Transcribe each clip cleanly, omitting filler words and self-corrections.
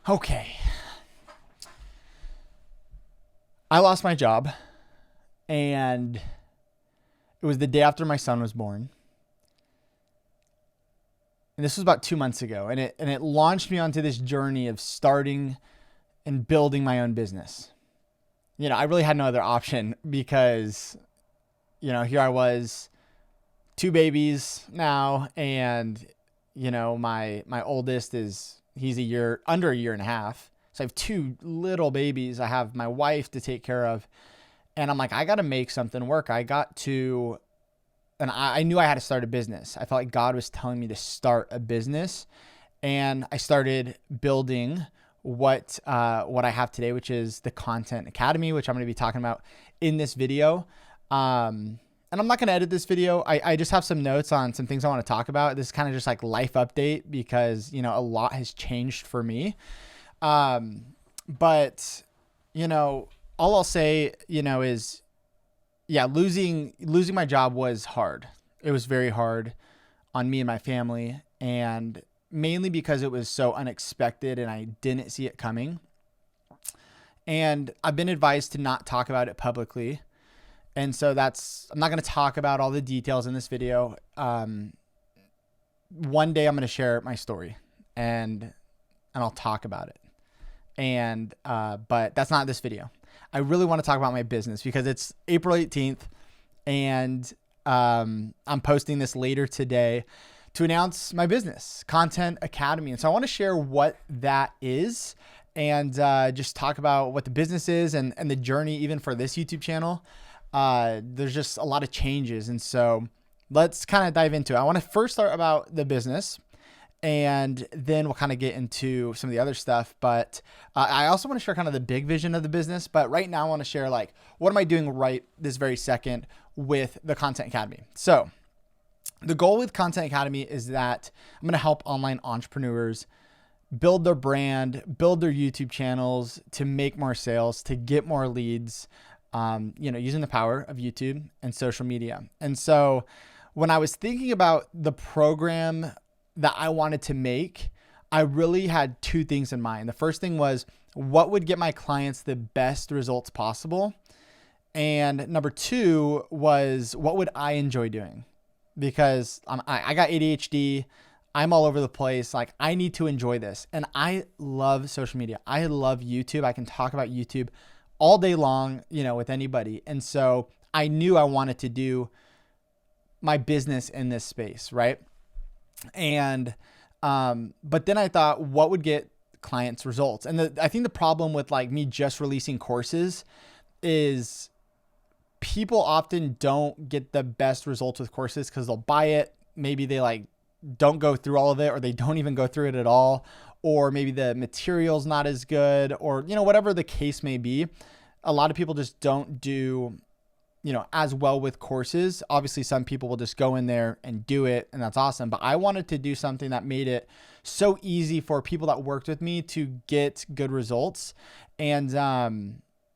Okay. I lost my job, and it was the day after my son was born. And this was about 2 months ago. And it launched me onto this journey of starting and building my own business. I really had no other option because, here I was, 2 babies now. And, my oldest he's under a year and a half. So I have 2 little babies. I have my wife to take care of. And I'm like, I got to make something work. And I knew I had to start a business. I felt like God was telling me to start a business. And I started building what I have today, which is the Content Academy, which I'm going to be talking about in this video. And I'm not going to edit this video. I just have some notes on some things I want to talk about. This is kind of just like life update because, a lot has changed for me. But, all I'll say, is, yeah, losing my job was hard. It was very hard on me and my family, and mainly because it was so unexpected and I didn't see it coming. And I've been advised to not talk about it publicly. And so I'm not going to talk about all the details in this video. One day I'm going to share my story and I'll talk about it. But that's not this video. I really want to talk about my business because it's April 18th and I'm posting this later today to announce my business, Content Academy. And so I want to share what that is and just talk about what the business is and the journey even for this YouTube channel. There's just a lot of changes. And so let's kind of dive into it. I want to first start about the business, and then we'll kind of get into some of the other stuff. But I also want to share kind of the big vision of the business. But right now I want to share like, what am I doing right this very second with the Content Academy? So the goal with Content Academy is that I'm going to help online entrepreneurs build their brand, build their YouTube channels to make more sales, to get more leads, using the power of YouTube and social media. And so when I was thinking about the program that I wanted to make, I really had 2 things in mind. The first thing was what would get my clients the best results possible. And number 2 was what would I enjoy doing? Because I got ADHD. I'm all over the place. Like, I need to enjoy this. And I love social media. I love YouTube. I can talk about YouTube all day long, with anybody. And so I knew I wanted to do my business in this space, right? And, but then I thought, what would get clients results? And I think the problem with like me just releasing courses is people often don't get the best results with courses because they'll buy it. Maybe they like don't go through all of it, or they don't even go through it at all. Or maybe the material's not as good, or, whatever the case may be. A lot of people just don't do, as well with courses. Obviously, some people will just go in there and do it, and that's awesome. But I wanted to do something that made it so easy for people that worked with me to get good results. And I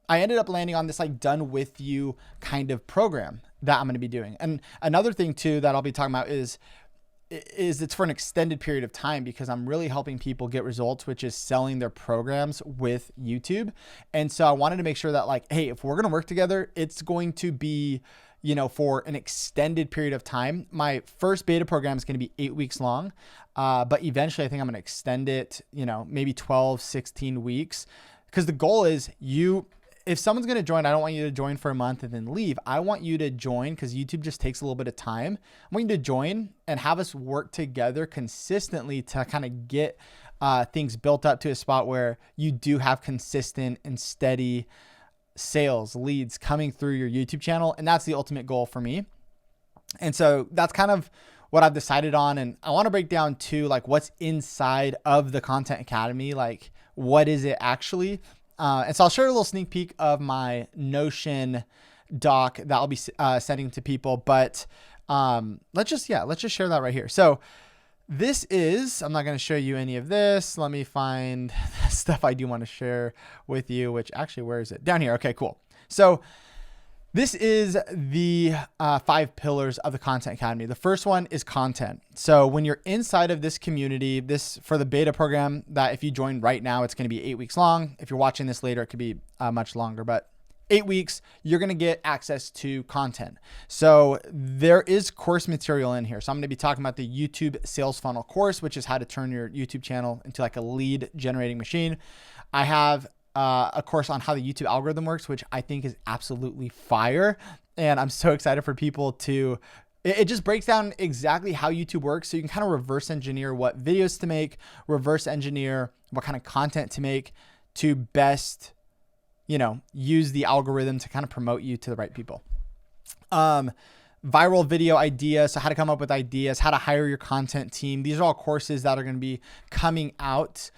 ended up landing on this like done with you kind of program that I'm going to be doing. And another thing too that I'll be talking about is it's for an extended period of time because I'm really helping people get results, which is selling their programs with YouTube. And so I wanted to make sure that like, hey, if we're going to work together, it's going to be, for an extended period of time. My first beta program is going to be 8 weeks long. But eventually I think I'm going to extend it, maybe 12, 16 weeks, because the goal is if someone's going to join, I don't want you to join for a month and then leave. I want you to join because YouTube just takes a little bit of time. I want you to join and have us work together consistently to kind of get things built up to a spot where you do have consistent and steady sales leads coming through your YouTube channel. And that's the ultimate goal for me. And so that's kind of what I've decided on. And I want to break down too, like what's inside of the Content Academy. Like, what is it actually? And so I'll share a little sneak peek of my Notion doc that I'll be sending to people, but let's just share that right here. So I'm not going to show you any of this. Let me find stuff I do want to share with you, which actually, where is it? Down here. Okay, cool. So This is the 5 pillars of the Content Academy. The first one is content. So when you're inside of this community, this for the beta program that if you join right now, it's going to be 8 weeks long. If you're watching this later, it could be much longer, but 8 weeks, you're going to get access to content. So there is course material in here. So I'm going to be talking about the YouTube sales funnel course, which is how to turn your YouTube channel into like a lead generating machine. I have a course on how the YouTube algorithm works, which I think is absolutely fire. And I'm so excited for people to, it just breaks down exactly how YouTube works. So you can kind of reverse engineer what videos to make, reverse engineer what kind of content to make to best, use the algorithm to kind of promote you to the right people. Viral video ideas. So how to come up with ideas, how to hire your content team. These are all courses that are going to be coming out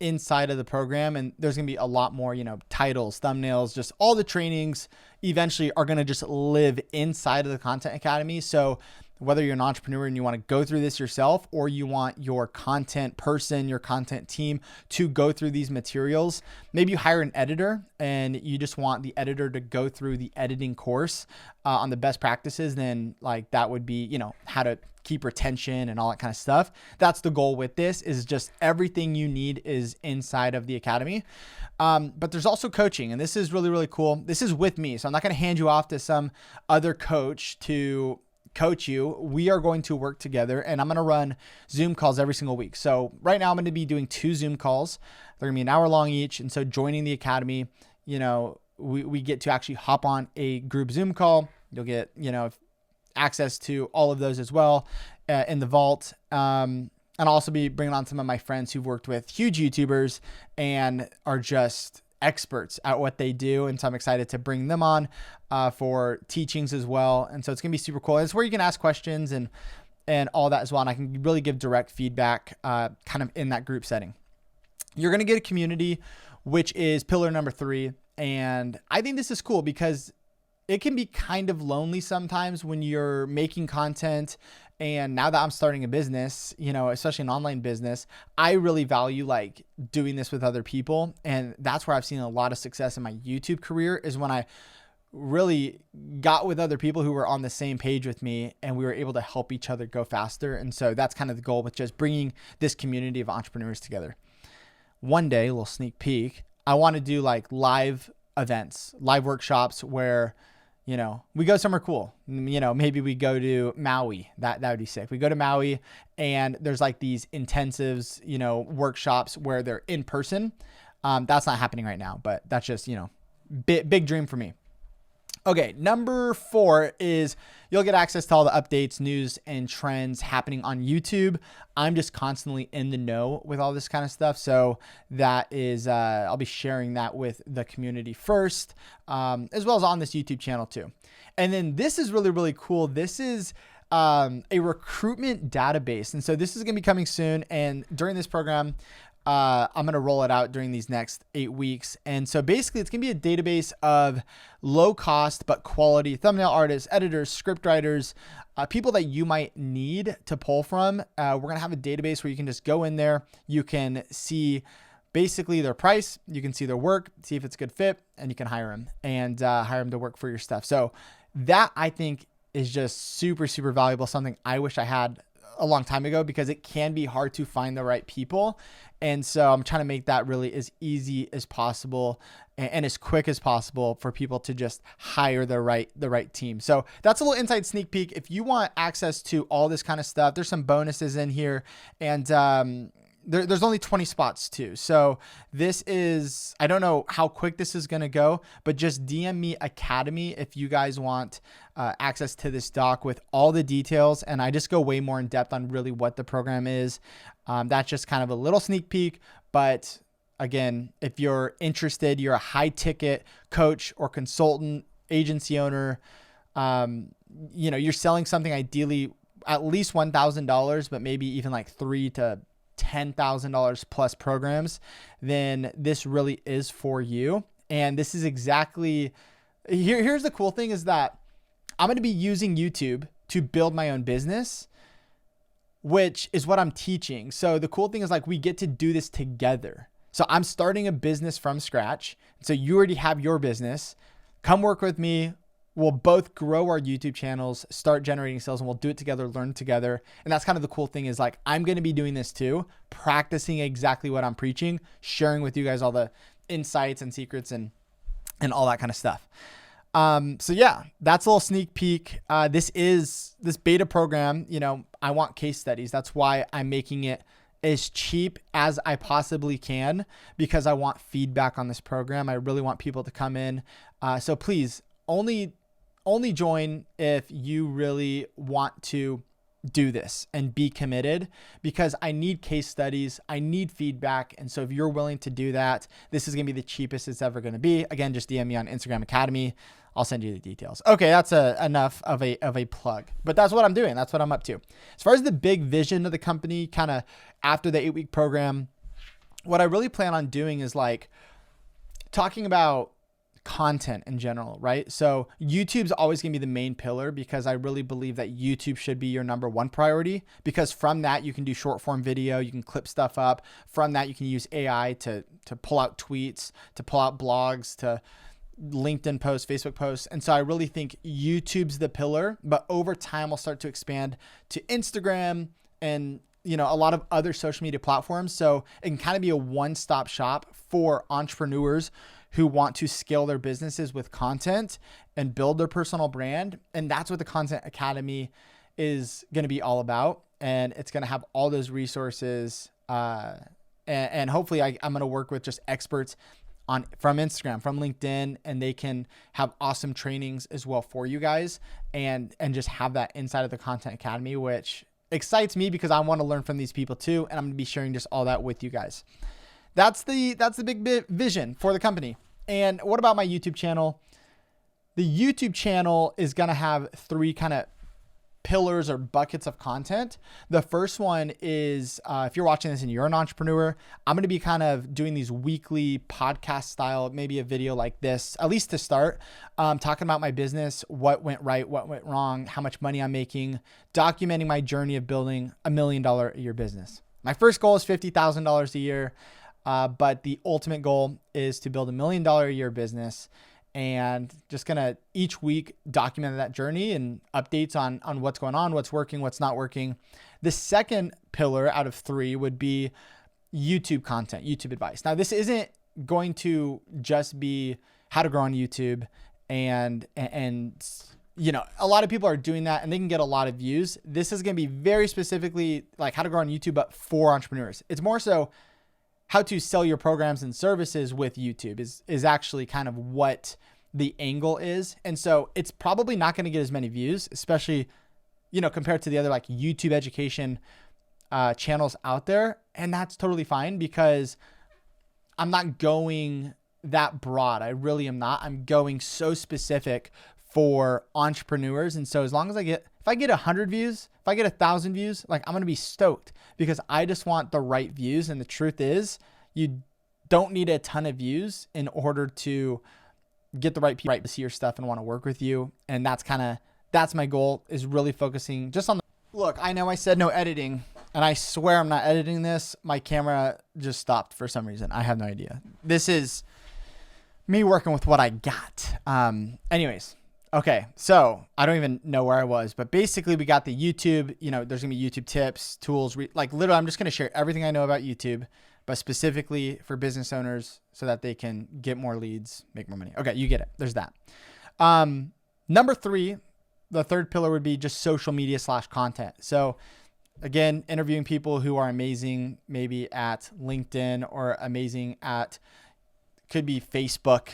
inside of the program, and there's going to be a lot more, titles, thumbnails, just all the trainings eventually are going to just live inside of the Content Academy. So whether you're an entrepreneur and you want to go through this yourself, or you want your content person, your content team to go through these materials, maybe you hire an editor and you just want the editor to go through the editing course on the best practices, then like that would be, how to keep retention and all that kind of stuff. That's the goal with this, is just everything you need is inside of the academy. But there's also coaching, and this is really, really cool. This is with me. So I'm not going to hand you off to some other coach to coach you. We are going to work together, and I'm going to run Zoom calls every single week. So right now I'm going to be doing 2 Zoom calls. They're going to be an hour long each. And so joining the academy, we get to actually hop on a group Zoom call. You'll get, access to all of those as well in the vault. And I'll also be bringing on some of my friends who've worked with huge YouTubers and are just experts at what they do. And so I'm excited to bring them on for teachings as well. And so it's going to be super cool. It's where you can ask questions and all that as well. And I can really give direct feedback kind of in that group setting. You're going to get a community, which is pillar number 3. And I think this is cool because it can be kind of lonely sometimes when you're making content. And now that I'm starting a business, especially an online business, I really value like doing this with other people. And that's where I've seen a lot of success in my YouTube career, is when I really got with other people who were on the same page with me and we were able to help each other go faster. And so that's kind of the goal with just bringing this community of entrepreneurs together. One day, a little sneak peek, I want to do like live events, live workshops where we go somewhere cool. Maybe we go to Maui. That would be sick. We go to Maui and there's like these intensives, workshops where they're in person. That's not happening right now, but that's just, big dream for me. Okay, number 4 is you'll get access to all the updates, news, and trends happening on YouTube. I'm just constantly in the know with all this kind of stuff. So that is, I'll be sharing that with the community first, as well as on this YouTube channel too. And then this is really, really cool. This is a recruitment database. And so this is going to be coming soon. And during this program, I'm going to roll it out during these next 8 weeks. And so basically it's going to be a database of low cost, but quality thumbnail artists, editors, script writers, people that you might need to pull from. We're going to have a database where you can just go in there. You can see basically their price. You can see their work, see if it's a good fit, and you can hire them and hire them to work for your stuff. So that I think is just super, super valuable. Something I wish I had a long time ago, because it can be hard to find the right people. And so I'm trying to make that really as easy as possible and as quick as possible for people to just hire the right team. So that's a little inside sneak peek. If you want access to all this kind of stuff, there's some bonuses in here, and there's only 20 spots too. So this is, I don't know how quick this is going to go, but just DM me Academy if you guys want access to this doc with all the details. And I just go way more in depth on really what the program is. That's just kind of a little sneak peek. But again, if you're interested, you're a high ticket coach or consultant, agency owner, you're selling something ideally at least $1,000, but maybe even like $3,000 to $10,000 plus programs, then this really is for you. And this is exactly, here's the cool thing, is that I'm going to be using YouTube to build my own business, which is what I'm teaching. So the cool thing is like we get to do this together. So I'm starting a business from scratch. So you already have your business. Come work with me. We'll both grow our YouTube channels, start generating sales, and we'll do it together, learn together. And that's kind of the cool thing is like, I'm going to be doing this too, practicing exactly what I'm preaching, sharing with you guys all the insights and secrets and all that kind of stuff. So yeah, that's a little sneak peek. This beta program, I want case studies. That's why I'm making it as cheap as I possibly can, because I want feedback on this program. I really want people to come in. So please only join if you really want to do this and be committed, because I need case studies. I need feedback. And so if you're willing to do that, this is going to be the cheapest it's ever going to be. Again, just DM me on Instagram Academy. I'll send you the details. Okay. That's enough of a plug, but that's what I'm doing. That's what I'm up to. As far as the big vision of the company, kind of after the 8-week program, what I really plan on doing is like talking about content in general, right? So YouTube's always going to be the main pillar, because I really believe that YouTube should be your number one priority, because from that you can do short form video, you can clip stuff up. From that you can use AI to pull out tweets, to pull out blogs, to LinkedIn posts, Facebook posts. And so I really think YouTube's the pillar, but over time I'll start to expand to Instagram and a lot of other social media platforms. So it can kind of be a one-stop shop for entrepreneurs who want to scale their businesses with content and build their personal brand. And that's what the Content Academy is going to be all about. And it's going to have all those resources. And hopefully I'm going to work with just experts from Instagram, from LinkedIn, and they can have awesome trainings as well for you guys, and just have that inside of the Content Academy, which excites me because I want to learn from these people too. And I'm going to be sharing just all that with you guys. That's the big vision for the company. And what about my YouTube channel? The YouTube channel is going to have 3 kind of pillars or buckets of content. The first one is, if you're watching this and you're an entrepreneur, I'm going to be kind of doing these weekly podcast style, maybe a video like this, at least to start, talking about my business, what went right, what went wrong, how much money I'm making, documenting my journey of building $1 million a year business. My first goal is $50,000 a year. But the ultimate goal is to build $1 million a year business, and just gonna each week document that journey and updates on what's going on, what's working, what's not working. The second pillar out of 3 would be YouTube content, YouTube advice. Now, this isn't going to just be how to grow on YouTube, and a lot of people are doing that and they can get a lot of views. This is going to be very specifically like how to grow on YouTube, but for entrepreneurs. It's more so how to sell your programs and services with YouTube is actually kind of what the angle is. And so it's probably not going to get as many views, especially, compared to the other like YouTube education channels out there. And that's totally fine, because I'm not going that broad. I really am not. I'm going so specific for entrepreneurs. And so as long as if I get 100 views, if I get 1,000 views, like I'm going to be stoked, because I just want the right views. And the truth is, you don't need a ton of views in order to get the right people to see your stuff and want to work with you. And that's my goal, is really focusing just on look, I know I said no editing, and I swear I'm not editing this. My camera just stopped for some reason. I have no idea. This is me working with what I got. Anyways. Okay, so I don't even know where I was, but basically we got the YouTube, there's gonna be YouTube tips, tools, literally I'm just gonna share everything I know about YouTube, but specifically for business owners so that they can get more leads, make more money. Okay, you get it. There's that. Number 3, the third pillar would be just social media / content. So again, interviewing people who are amazing, maybe at LinkedIn, or amazing at, could be Facebook.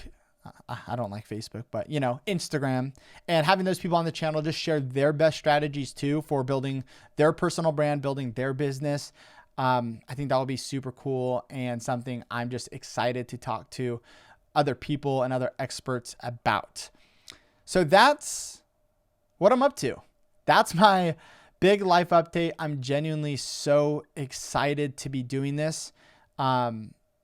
I don't like Facebook, but Instagram, and having those people on the channel just share their best strategies too for building their personal brand, building their business. I think that will be super cool, and something I'm just excited to talk to other people and other experts about. So that's what I'm up to. That's my big life update. I'm genuinely so excited to be doing this.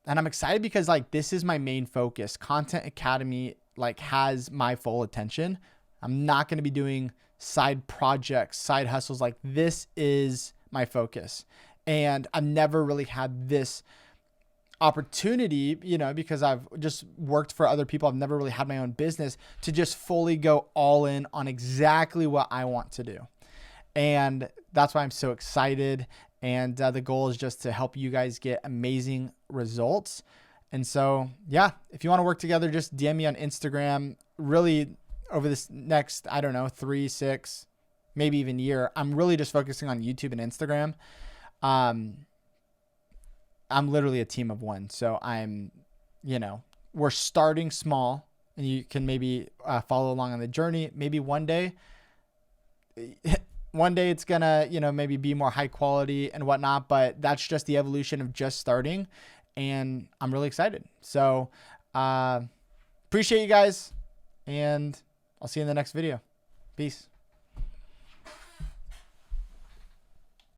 And I'm excited because this is my main focus. Content Academy has my full attention. I'm not going to be doing side projects, side hustles. This is my focus. And I've never really had this opportunity, you know, because I've just worked for other people. I've never really had my own business to just fully go all in on exactly what I want to do. And that's why I'm so excited. And the goal is just to help you guys get amazing results. And so, yeah, if you want to work together, just DM me on Instagram. Really, over this next, I don't know, 3, 6, maybe even year, I'm really just focusing on YouTube and Instagram. I'm literally a team of one. So I'm, you know, we're starting small, and you can maybe follow along on the journey. Maybe one day it's going to, you know, maybe be more high quality and whatnot, but that's just the evolution of just starting. And I'm really excited. So appreciate you guys, and I'll see you in the next video. Peace.